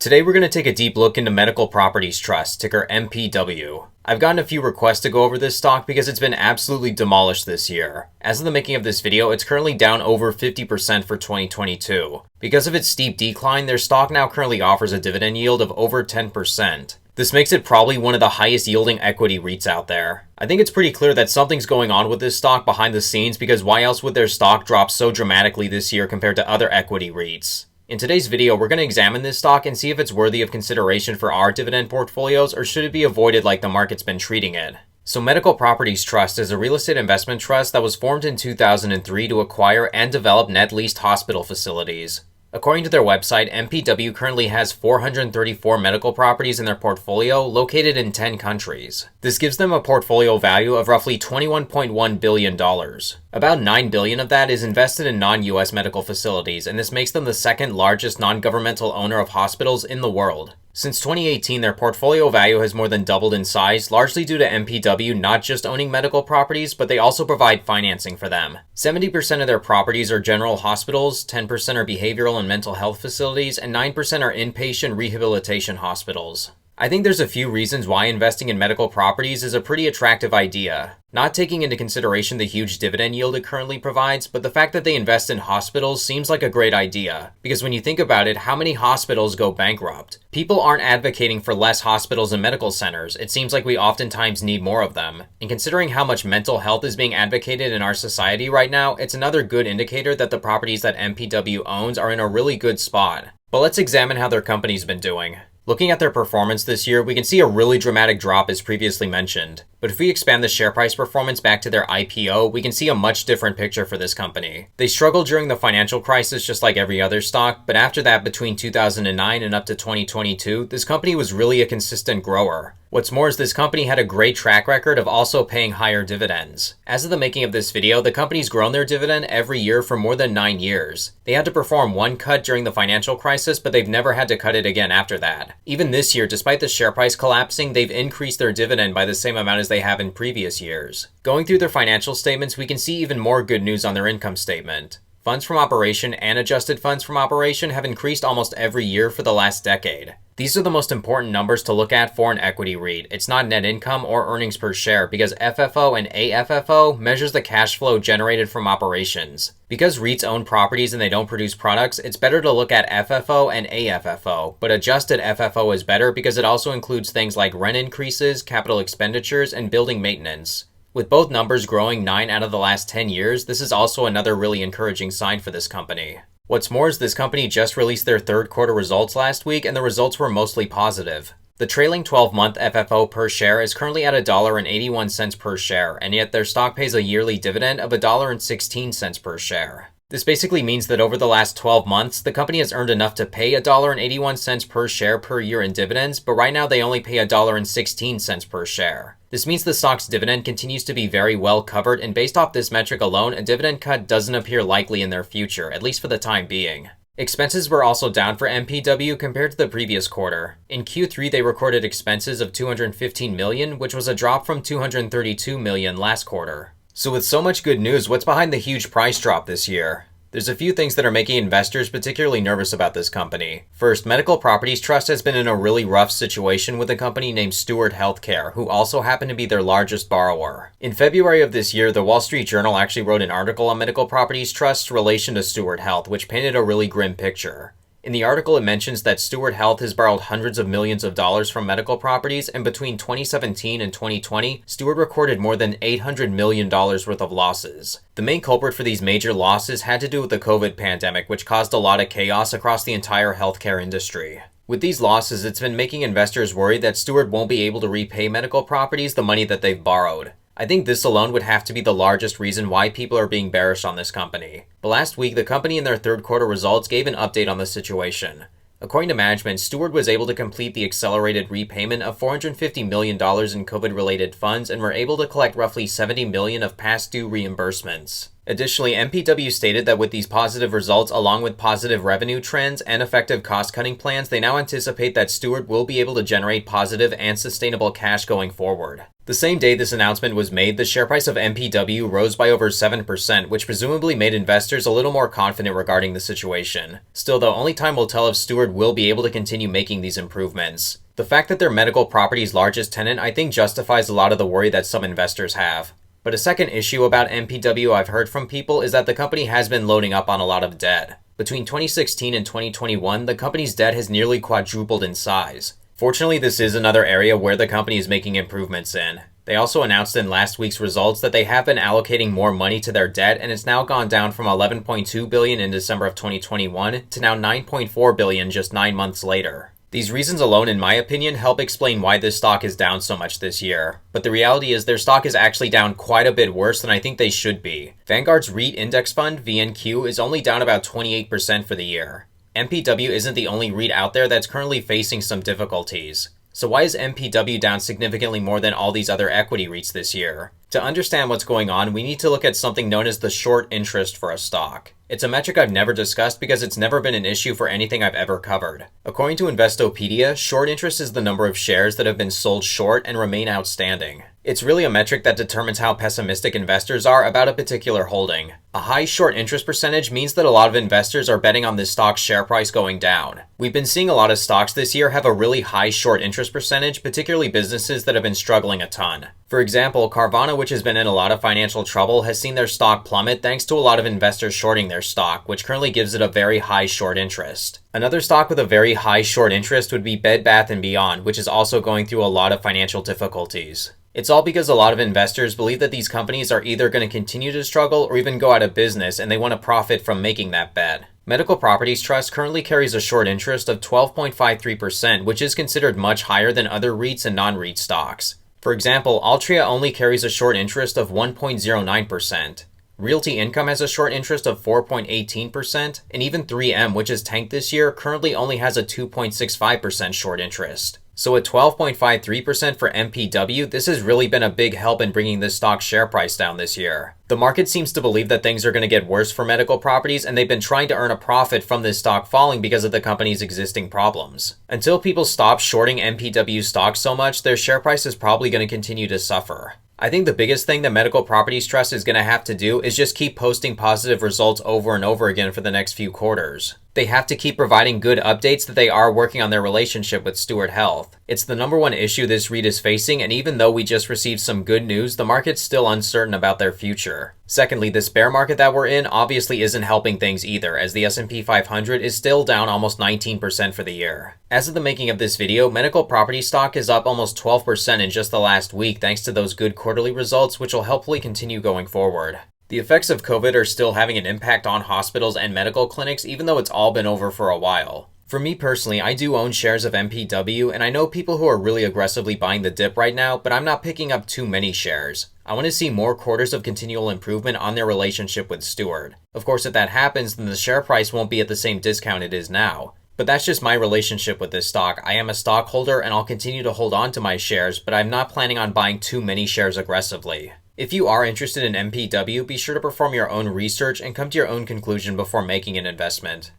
Today we're going to take a deep look into Medical Properties Trust, ticker MPW. I've gotten a few requests to go over this stock because it's been absolutely demolished this year. As of the making of this video, it's currently down over 50% for 2022. Because of its steep decline, their stock now currently offers a dividend yield of over 10%. This makes it probably one of the highest yielding equity REITs out there. I think it's pretty clear that something's going on with this stock behind the scenes, because why else would their stock drop so dramatically this year compared to other equity REITs? In today's video, we're going to examine this stock and see if it's worthy of consideration for our dividend portfolios, or should it be avoided like the market's been treating it. So Medical Properties Trust is a real estate investment trust that was formed in 2003 to acquire and develop net leased hospital facilities. According to their website, MPW currently has 434 medical properties in their portfolio located in 10 countries. This gives them a portfolio value of roughly $21.1 billion. About $9 billion of that is invested in non-US medical facilities, and this makes them the second largest non-governmental owner of hospitals in the world. Since 2018, their portfolio value has more than doubled in size, largely due to MPW not just owning medical properties, but they also provide financing for them. 70% of their properties are general hospitals, 10% are behavioral and mental health facilities, and 9% are inpatient rehabilitation hospitals. I think there's a few reasons why investing in medical properties is a pretty attractive idea. Not taking into consideration the huge dividend yield it currently provides, but the fact that they invest in hospitals seems like a great idea. Because when you think about it, how many hospitals go bankrupt? People aren't advocating for less hospitals and medical centers. It seems like we oftentimes need more of them. And considering how much mental health is being advocated in our society right now, it's another good indicator that the properties that MPW owns are in a really good spot. But let's examine how their company's been doing. Looking at their performance this year, we can see a really dramatic drop as previously mentioned. But if we expand the share price performance back to their IPO, we can see a much different picture for this company. They struggled during the financial crisis just like every other stock, but after that, between 2009 and up to 2022, this company was really a consistent grower. What's more is this company had a great track record of also paying higher dividends. As of the making of this video, the company's grown their dividend every year for more than 9 years. They had to perform one cut during the financial crisis, but they've never had to cut it again after that. Even this year, despite the share price collapsing, they've increased their dividend by the same amount as they have in previous years. Going through their financial statements, we can see even more good news on their income statement. Funds from operation and adjusted funds from operation have increased almost every year for the last decade. These are the most important numbers to look at for an equity REIT. It's not net income or earnings per share, because FFO and AFFO measures the cash flow generated from operations. Because REITs own properties and they don't produce products, it's better to look at FFO and AFFO, but adjusted FFO is better because it also includes things like rent increases, capital expenditures, and building maintenance. With both numbers growing 9 out of the last 10 years, this is also another really encouraging sign for this company. What's more is this company just released their third quarter results last week, and the results were mostly positive. The trailing 12-month FFO per share is currently at $1.81 per share, and yet their stock pays a yearly dividend of $1.16 per share. This basically means that over the last 12 months, the company has earned enough to pay $1.81 per share per year in dividends, but right now they only pay $1.16 per share. This means the stock's dividend continues to be very well covered, and based off this metric alone, a dividend cut doesn't appear likely in their future, at least for the time being. Expenses were also down for MPW compared to the previous quarter. In Q3, they recorded expenses of $215 million, which was a drop from $232 million last quarter. So with so much good news, what's behind the huge price drop this year? There's a few things that are making investors particularly nervous about this company. First, Medical Properties Trust has been in a really rough situation with a company named Steward Healthcare, who also happened to be their largest borrower. In February of this year, the Wall Street Journal actually wrote an article on Medical Properties Trust's relation to Steward Health, which painted a really grim picture. In the article, it mentions that Steward Health has borrowed hundreds of millions of dollars from medical properties, and between 2017 and 2020, Steward recorded more than $800 million worth of losses. The main culprit for these major losses had to do with the COVID pandemic, which caused a lot of chaos across the entire healthcare industry. With these losses, it's been making investors worried that Steward won't be able to repay medical properties the money that they've borrowed. I think this alone would have to be the largest reason why people are being bearish on this company. But last week, the company in their third quarter results gave an update on the situation. According to management, Steward was able to complete the accelerated repayment of $450 million in COVID-related funds and were able to collect roughly $70 million of past due reimbursements. Additionally, MPW stated that with these positive results, along with positive revenue trends and effective cost-cutting plans, they now anticipate that Steward will be able to generate positive and sustainable cash going forward. The same day this announcement was made, the share price of MPW rose by over 7%, which presumably made investors a little more confident regarding the situation. Still though, only time will tell if Steward will be able to continue making these improvements. The fact that they're medical property's largest tenant I think justifies a lot of the worry that some investors have. But a second issue about MPW I've heard from people is that the company has been loading up on a lot of debt. Between 2016 and 2021, the company's debt has nearly quadrupled in size. Fortunately, this is another area where the company is making improvements in. They also announced in last week's results that they have been allocating more money to their debt, and it's now gone down from $11.2 billion in December of 2021 to now $9.4 billion just 9 months later. These reasons alone, in my opinion, help explain why this stock is down so much this year. But the reality is their stock is actually down quite a bit worse than I think they should be. Vanguard's REIT index fund, VNQ, is only down about 28% for the year. MPW isn't the only REIT out there that's currently facing some difficulties. So why is MPW down significantly more than all these other equity REITs this year? To understand what's going on, we need to look at something known as the short interest for a stock. It's a metric I've never discussed because it's never been an issue for anything I've ever covered. According to Investopedia, short interest is the number of shares that have been sold short and remain outstanding. It's really a metric that determines how pessimistic investors are about a particular holding. A high short interest percentage means that a lot of investors are betting on this stock's share price going down. We've been seeing a lot of stocks this year have a really high short interest percentage, particularly businesses that have been struggling a ton. For example, Carvana, which has been in a lot of financial trouble, has seen their stock plummet thanks to a lot of investors shorting their stock, which currently gives it a very high short interest. Another stock with a very high short interest would be Bed Bath & Beyond, which is also going through a lot of financial difficulties. It's all because a lot of investors believe that these companies are either going to continue to struggle or even go out of business, and they want to profit from making that bet. Medical Properties Trust currently carries a short interest of 12.53%, which is considered much higher than other REITs and non-REIT stocks. For example, Altria only carries a short interest of 1.09%. Realty Income has a short interest of 4.18%, and even 3M, which has tanked this year, currently only has a 2.65% short interest. So at 12.53% for MPW, this has really been a big help in bringing this stock's share price down this year. The market seems to believe that things are going to get worse for medical properties, and they've been trying to earn a profit from this stock falling because of the company's existing problems. Until people stop shorting MPW stocks so much, their share price is probably going to continue to suffer. I think the biggest thing the Medical Properties Trust is going to have to do is just keep posting positive results over and over again for the next few quarters. They have to keep providing good updates that they are working on their relationship with Steward Health. It's the number one issue this REIT is facing, and even though we just received some good news, the market's still uncertain about their future. Secondly, this bear market that we're in obviously isn't helping things either, as the S&P 500 is still down almost 19% for the year. As of the making of this video, medical property stock is up almost 12% in just the last week thanks to those good quarterly results, which will hopefully continue going forward. The effects of COVID are still having an impact on hospitals and medical clinics, even though it's all been over for a while. For me personally, I do own shares of MPW, and I know people who are really aggressively buying the dip right now, but I'm not picking up too many shares. I want to see more quarters of continual improvement on their relationship with Steward. Of course, if that happens, then the share price won't be at the same discount it is now. But that's just my relationship with this stock. I am a stockholder and I'll continue to hold on to my shares, but I'm not planning on buying too many shares aggressively. If you are interested in MPW, be sure to perform your own research and come to your own conclusion before making an investment.